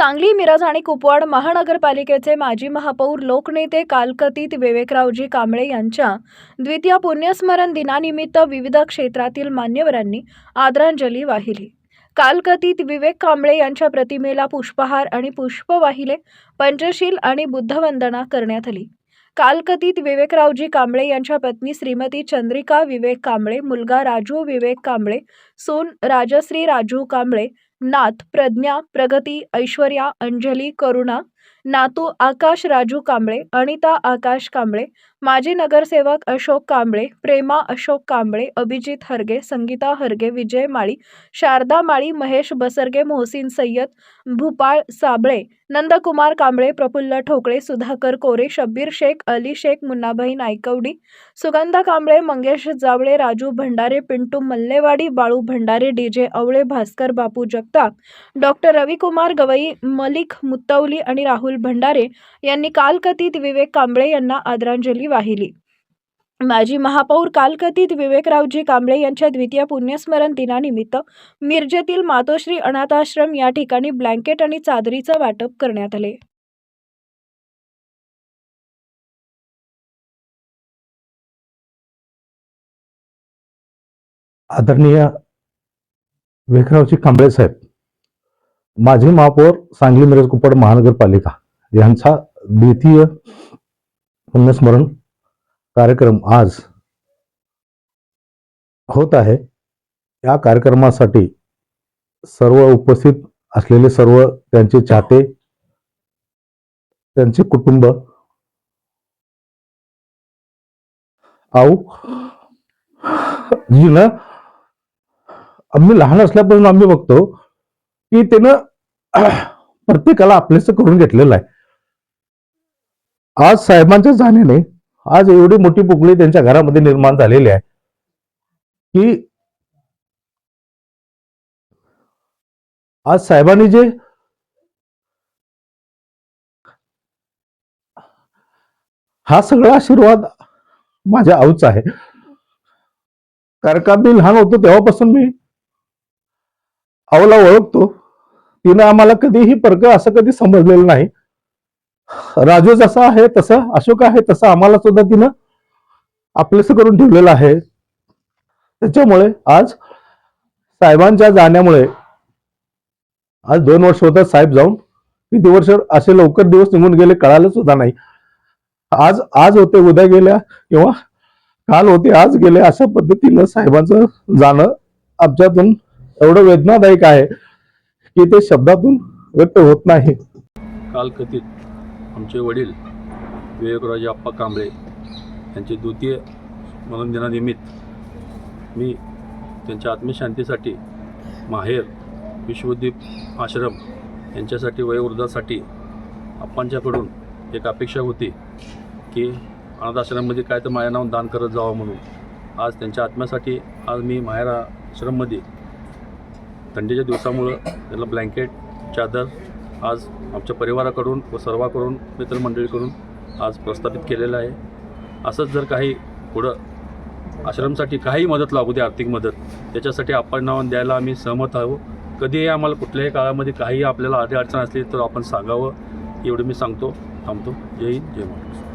सांगली, मिरज आणि कुपवाड महानगरपालिकेचे माजी महापौर लोकनेते कालकथित विवेकरावजी कांबळे यांच्या द्वितीय पुण्यस्मरण दिनानिमित्त विविध क्षेत्रातील मान्यवरांनी आदरांजली वाहिली। कालकथित विवेक कांबळे यांच्या प्रतिमेला पुष्पहार आणि पुष्प वाहिले, पंचशील आणि बुद्धवंदना करण्यात आली। कालकथित विवेकरावजी कांबळे यांच्या पत्नी श्रीमती चंद्रिका विवेक कांबळे, मुलगा राजू विवेक कांबळे, सून राजश्री राजू कांबळे, नात प्रज्ञा, प्रगती, ऐश्वर्या, अंजली, करुणा, नातू आकाश राजू कांबळे, अनिता आकाश कांबळे, माजी नगरसेवक अशोक कांबळे, प्रेमा अशोक कांबळे, अभिजित हरगे, संगीता हरगे, विजय माळी, शारदा माळी, महेश बसरगे, मोहसिन सय्यद, भूपाळ साबळे, नंदकुमार कांबळे, प्रफुल्ल ठोकळे, सुधाकर कोरे, शब्बीर शेख, अली शेख, मुन्नाभाई नायकवडी, सुगंधा कांबळे, मंगेश जावळे, राजू भंडारे, पिंटू मल्लेवाडी, बाळू भंडारे, डीजे अवळे, भास्कर बापू जगताप, डॉक्टर रविकुमार गवई, मलिक मुत्तवली आणि राहुल भंडारे यांनी कालकथित विवेक कांबळे यांना आदरांजली वाहिली। माजी महापौर कालकथित विवेकरावजी कांबळे यांच्या द्वितीय पुण्यस्मरण दिनानिमित्त मिरजेतील मातोश्री अनाथाश्रम या ठिकाणी ब्लँकेट आणि चादरीचं वाटप करण्यात आले। आदरणीय विवेकरावजी कांबळे साहेब, माजी महापौर सांगली मिरज कुपवाड महानगरपालिका यांचा द्वितीय पुण्यस्मरण कार्यक्रम आज होत आहे। या कार्यक्रमासाठी सर्व उपस्थित असलेले सर्व त्यांचे चाहते, त्यांचे कुटुंब, आऊ जी ना आम्ही लहान असल्यापासून आम्ही बघतो की त्यानं प्रत्येकाला आपलेस करून घेतलेलं आहे। आज साहेबांच्या जाण्याने आज एवढी मोठी पोकळी त्यांच्या घरामध्ये निर्माण झालेली आहे की आज साहेबांनी जे हा सगळा आशीर्वाद माझ्या आऊचा आहे। कारण का मी लहान होतो तेव्हापासून मी आऊला ओळखतो। तिने आम्हाला कधीही परक असं कधी समजलेलं नाही। राजू जसा आहे तसं, अशोक आहे तसं आम्हाला सुद्धा तिनं आपलेसं करून ठेवलेलं आहे। त्याच्यामुळे आज साहेबांच्या जाण्यामुळे आज 2 वर्ष होतात साहेब जाऊन, किती वर्ष असे लवकर दिवस निघून गेले कळालं सुद्धा नाही। आज होते उद्या गेल्या किंवा काल होते आज गेले, अशा पद्धतीनं साहेबांचं जाणं आमच्यातून एवढं वेदनादायक आहे की ते शब्दातून व्यक्त होत नाही। कालकथित आमचे वडील विवेकरावजी आप्पा कांबळे यांचे द्वितीय स्मरण दिनानिमित्त मी त्यांच्या आत्मशांतीसाठी माहेर विश्वदीप आश्रम यांच्यासाठी वयोवृद्धासाठी आप्पांच्याकडून एक अपेक्षा होती की अनाथ आश्रममध्ये काय तर माझ्या नावानं दान करत जावं म्हणून। आज त्यांच्या आत्म्यासाठी आज मी माहेर आश्रममध्ये थंडीच्या दिवसामुळं त्याला ब्लँकेट, चादर आज आमच्या परिवाराकडून व सर्वाकडून मित्रमंडळीकडून आज प्रस्थापित केलेलं आहे। असंच जर काही पुढं आश्रमसाठी काही मदत लागू दे, आर्थिक मदत, त्याच्यासाठी आपण नाव द्यायला आम्ही सहमत आहोत। कधीही आम्हाला कुठल्याही काळामध्ये काही आपल्याला अडचण असली तर आपण सांगावं, एवढं मी सांगतो, थांबतो। जय हिंद, जय महाराष्ट्र।